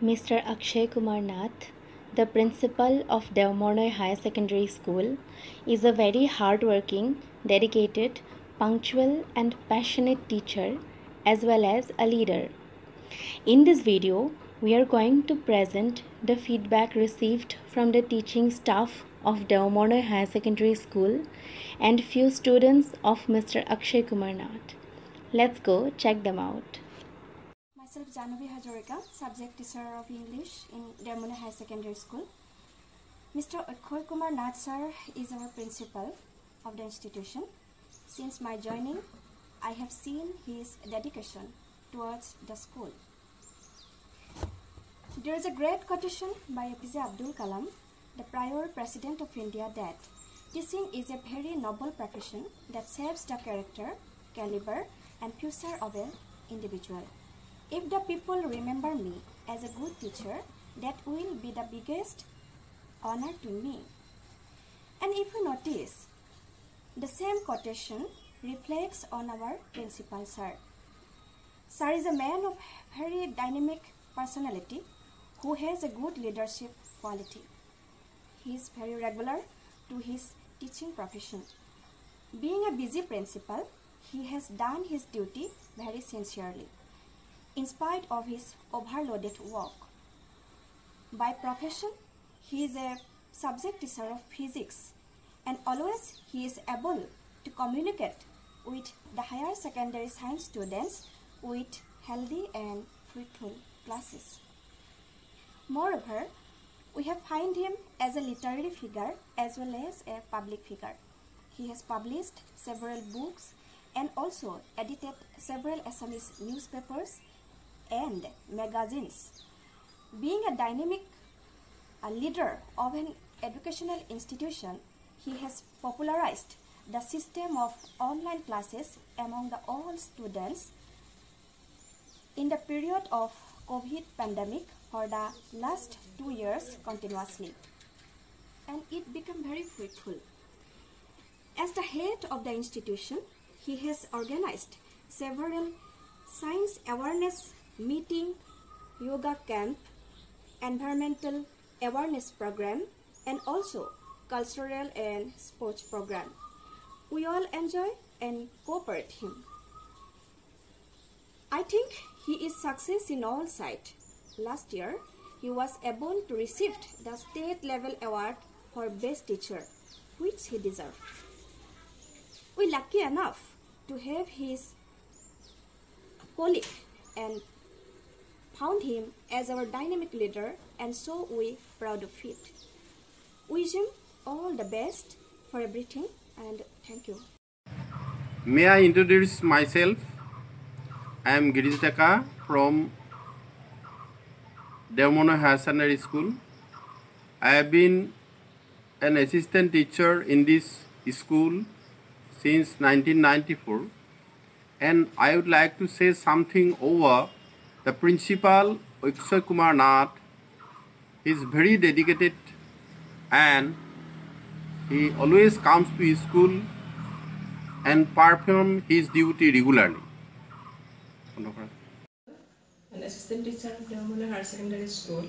Mr. Akshay Kumar Nath, the principal of Devmonoy Higher Secondary School, is a very hardworking, dedicated, punctual, and passionate teacher as well as a leader. In this video, we are going to present the feedback received from the teaching staff of Devmonoy Higher Secondary School and few students of Mr. Akshay Kumar Nath. Let's go check them out. Myself Janavi Hajorika, subject teacher of English in Devmonoy High Secondary School. Mr. Akshay Kumar Nath sir is our principal of the institution. Since my joining, I have seen his dedication towards the school. There is a great quotation by APJ Abdul Kalam, the prior President of India, that teaching is a very noble profession that shapes the character, caliber, and future of an individual. If the people remember me as a good teacher, that will be the biggest honor to me. And if you notice, the same quotation reflects on our principal sir. Sir is a man of very dynamic personality who has a good leadership quality. He is very regular to his teaching profession. Being a busy principal, he has done his duty very sincerely, in spite of his overloaded work. By profession, he is a subject teacher of physics, and always he is able to communicate with the higher secondary science students with healthy and fruitful classes. Moreover, we have found him as a literary figure as well as a public figure. He has published several books and also edited several Assamese newspapers and magazines. Being a dynamic leader of an educational institution, he has popularized the system of online classes among all students in the period of COVID pandemic for the last 2 years continuously, and it became very fruitful. As the head of the institution, he has organized several science awareness meeting, yoga camp, environmental awareness program, and also cultural and sports program. We all enjoy and cooperate him. I think he is success in all sides. Last year, he was able to receive the state level award for best teacher, which he deserved. We lucky enough to have his colleague and found him as our dynamic leader, and so we proud of it. Wish him all the best for everything, and thank you. May I introduce myself? I am Girish Deka from Devmonoy Higher Secondary School. I have been an assistant teacher in this school since 1994, and I would like to say something over the principal Akshay Kumar Nath. He is very dedicated and he always comes to his school and perform his duty regularly. An assistant teacher of Devmonoy Higher Secondary School.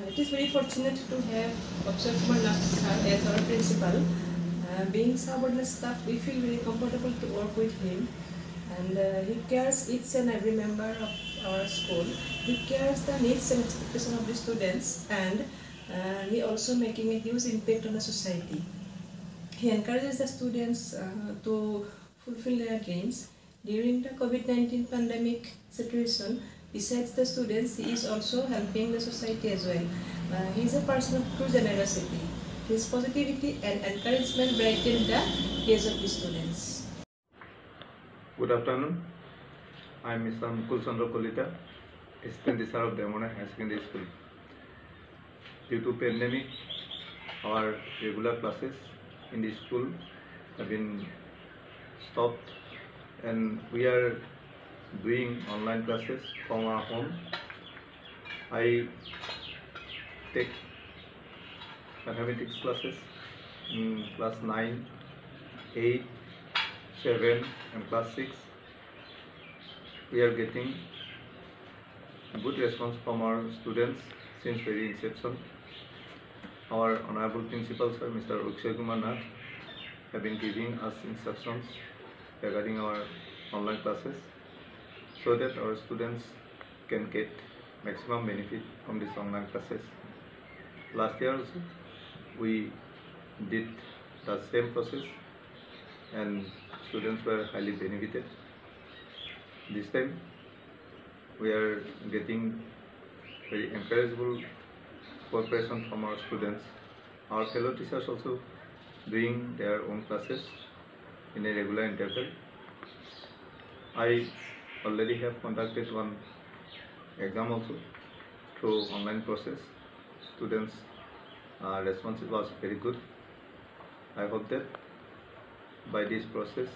It is very fortunate to have Akshay Kumar Nath as our principal. Being subordinate staff, we feel very comfortable to work with him, and he cares each and every member of our school. He cares the needs and expectations of the students, and he also making a huge impact on the society. He encourages the students to fulfill their dreams. During the COVID-19 pandemic situation, besides the students, he is also helping the society as well. He is a person of true generosity. His positivity and encouragement brighten the days of the students. Good afternoon. I am Mr. Mukul Chandra Kolita, assistant teacher of Devmonoy High Secondary School. Due to pandemic, our regular classes in the school have been stopped, and we are doing online classes from our home. I take mathematics classes in class 9, 8, 7 and class 6. We are getting good response from our students since very inception. Our Honorable Principal Sir, Mr. Akshay Kumar Nath, have been giving us instructions regarding our online classes so that our students can get maximum benefit from these online classes. Last year also, we did the same process and students were highly benefited. This time, we are getting very encourageable cooperation from our students. Our fellow teachers also doing their own classes in a regular interval. I already have conducted one exam also through online process. Students' response was very good. I hope that by this process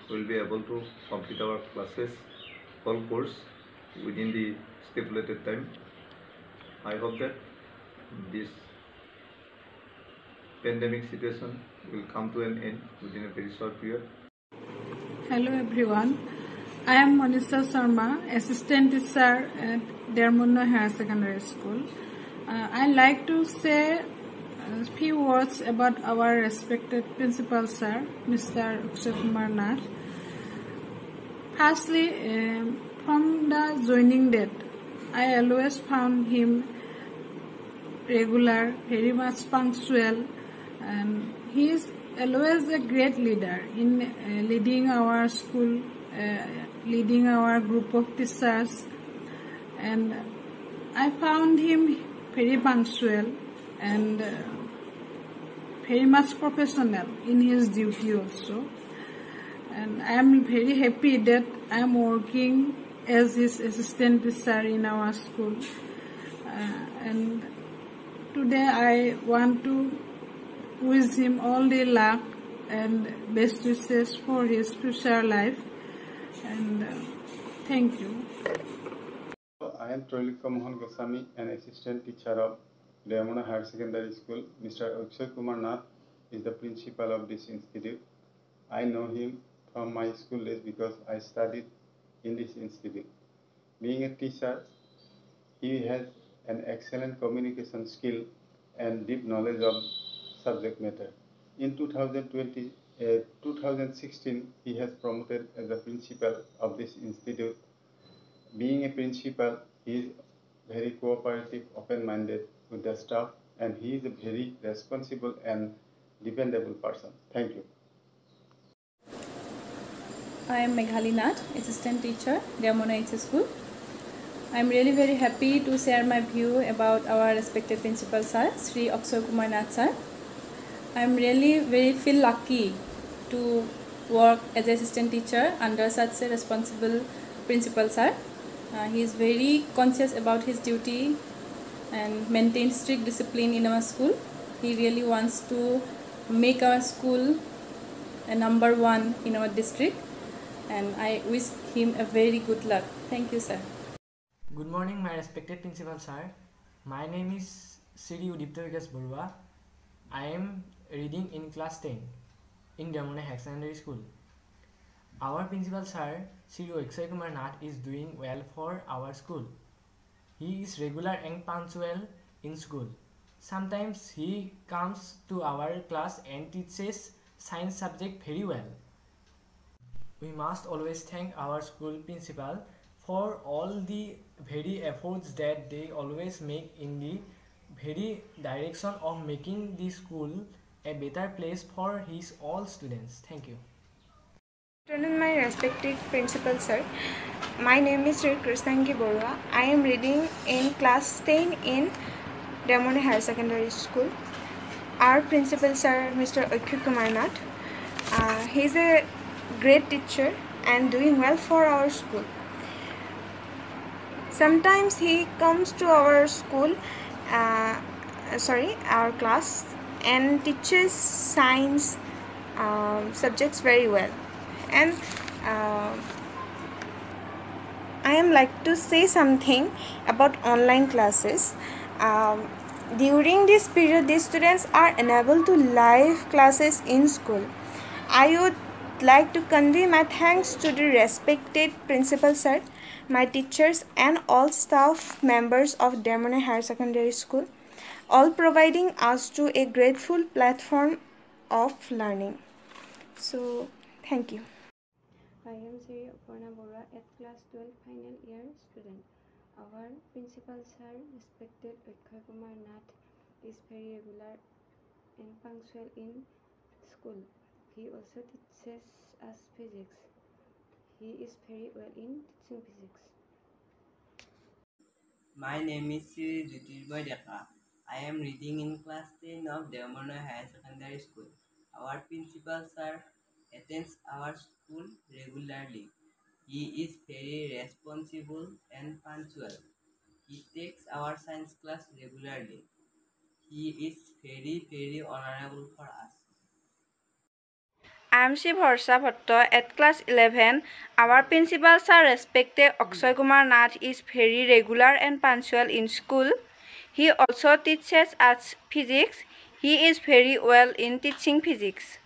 we will be able to complete our classes, whole course within the stipulated time. I hope that this pandemic situation will come to an end within a very short period. Hello everyone, I am Monisha Sharma, assistant teacher at Dermonoi Higher Secondary School. I like to say a few words about our respected principal sir, Mr. Akshay Kumar Nath. Firstly, from the joining date, I always found him regular, very much punctual, and he is always a great leader in leading our school, leading our group of teachers, and I found him very punctual and very much professional in his duty also. And I am very happy that I am working as his assistant teacher in our school. And today I want to wish him all the luck and best wishes for his future life. And thank you. I am Troilika Mohan Goswami, an assistant teacher of Dermonoi Higher Secondary School. Mr. Akshay Kumar Nath is the principal of this institute. I know him from my school days because I studied in this institute. Being a teacher, he has an excellent communication skill and deep knowledge of subject matter. In 2016, he has promoted as the principal of this institute. Being a principal, he is very cooperative, open-minded with the staff, and he is a very responsible and dependable person. Thank you. I am Meghali Nath, assistant teacher, Dermonoi HS School. I am really very happy to share my view about our respected principal sir, Sri Akshay Kumar Nath sir. I am really very feel lucky to work as an assistant teacher under such a responsible principal sir. He is very conscious about his duty and maintains strict discipline in our school. He really wants to make our school a #1 in our district, and I wish him a very good luck. Thank you, sir. Good morning, my respected principal sir. My name is Sri Udipta Vikas Barua. I am reading in class 10 in Dermonoi Higher Secondary School. Our principal sir, Sri Akshay Kumar Nath, is doing well for our school. He is regular and punctual in school. Sometimes he comes to our class and teaches science subject very well. We must always thank our school principal for all the very efforts that they always make in the very direction of making the school a better place for his all students. Thank you. Good afternoon, my respected principal sir. My name is Sri Krishnangi Barua. I am reading in class 10 in Dermonoi Higher Secondary School. Our principal sir, Mr. Akshay Kumar Nath, he is a great teacher and doing well for our school. Sometimes he comes to our school, our class, and teaches science subjects very well. And I am like to say something about online classes. During this period, the students are enabled to live classes in school. I would like to convey my thanks to the respected principal sir, my teachers and all staff members of Dermone Higher Secondary School, all providing us to a grateful platform of learning. So, thank you. I am Sri Aparna Borua, at class 12 final year student. Our principal sir, respected Akshay Kumar Nath, is very regular and punctual in school. He also teaches us physics. He is very well in teaching physics. My name is Sri Jyotirmoy Deka. I am reading in class 10 of Devmanoy Higher Secondary School. Our principal sir attends our school regularly. He is very responsible and punctual. He takes our science class regularly. He is very honorable for us. I am Shri Bharsa Bhatto, at class 11. Our principal sir, respected Akshay Kumar Nath, is very regular and punctual in school. He also teaches us physics. He is very well in teaching physics.